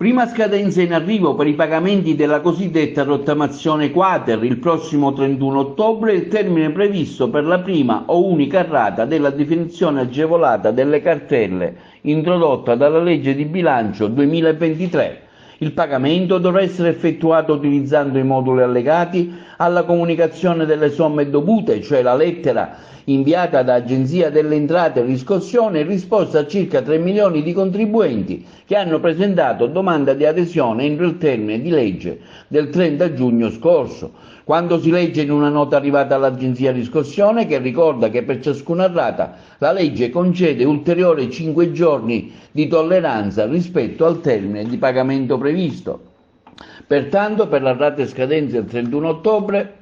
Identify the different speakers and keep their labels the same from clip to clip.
Speaker 1: Prima scadenza in arrivo per i pagamenti della cosiddetta rottamazione quater il prossimo 31 ottobre, il termine previsto per la prima o unica rata della definizione agevolata delle cartelle introdotta dalla legge di bilancio 2023. Il pagamento dovrà essere effettuato utilizzando i moduli allegati alla comunicazione delle somme dovute, cioè la lettera inviata da Agenzia delle Entrate e Riscossione in risposta a circa 3 milioni di contribuenti che hanno presentato domanda di adesione entro il termine di legge del 30 giugno scorso. Quando si legge in una nota arrivata all'Agenzia Riscossione che ricorda che per ciascuna rata la legge concede ulteriori 5 giorni di tolleranza rispetto al termine di pagamento previsto. Pertanto, per la rata scadenza del 31 ottobre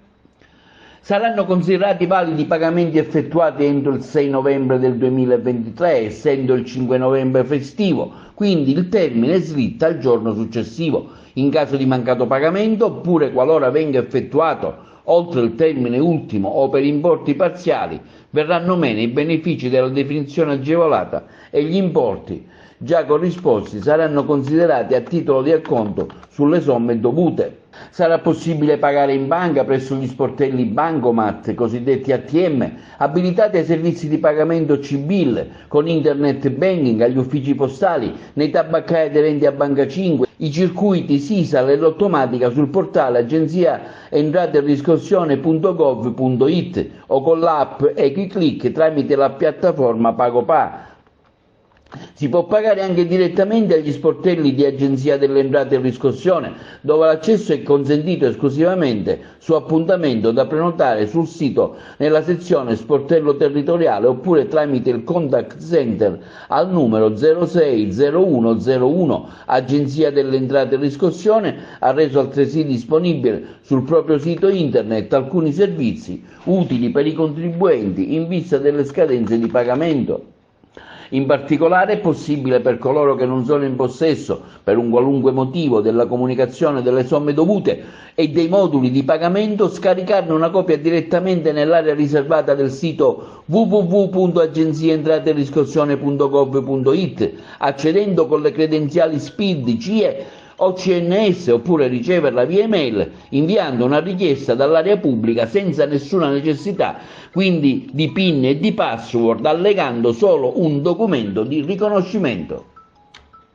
Speaker 1: saranno considerati validi i pagamenti effettuati entro il 6 novembre del 2023, essendo il 5 novembre festivo, quindi il termine slitta al giorno successivo. In caso di mancato pagamento, oppure qualora venga effettuato oltre il termine ultimo o per importi parziali, verranno meno i benefici della definizione agevolata e gli importi già corrisposti saranno considerati a titolo di acconto sulle somme dovute. Sarà possibile pagare in banca presso gli sportelli bancomat, cosiddetti ATM, abilitati ai servizi di pagamento C-Bill, con internet banking, agli uffici postali, nei tabaccai aderenti a Banca 5, i circuiti SISAL e l'automatica sul portale agenziaentrateriscossione.gov.it o con l'app EquiClick tramite la piattaforma PagoPA. Si può pagare anche direttamente agli sportelli di Agenzia delle Entrate e Riscossione, dove l'accesso è consentito esclusivamente su appuntamento da prenotare sul sito nella sezione sportello territoriale oppure tramite il contact center al numero 060101. Agenzia delle Entrate e Riscossione ha reso altresì disponibile sul proprio sito internet alcuni servizi utili per i contribuenti in vista delle scadenze di pagamento. In particolare è possibile per coloro che non sono in possesso, per un qualunque motivo, della comunicazione delle somme dovute e dei moduli di pagamento, scaricarne una copia direttamente nell'area riservata del sito www.agenziaentrateriscossione.gov.it, accedendo con le credenziali SPID, CIE o CNS, oppure riceverla via email inviando una richiesta dall'area pubblica senza nessuna necessità quindi di PIN e di password, allegando solo un documento di riconoscimento.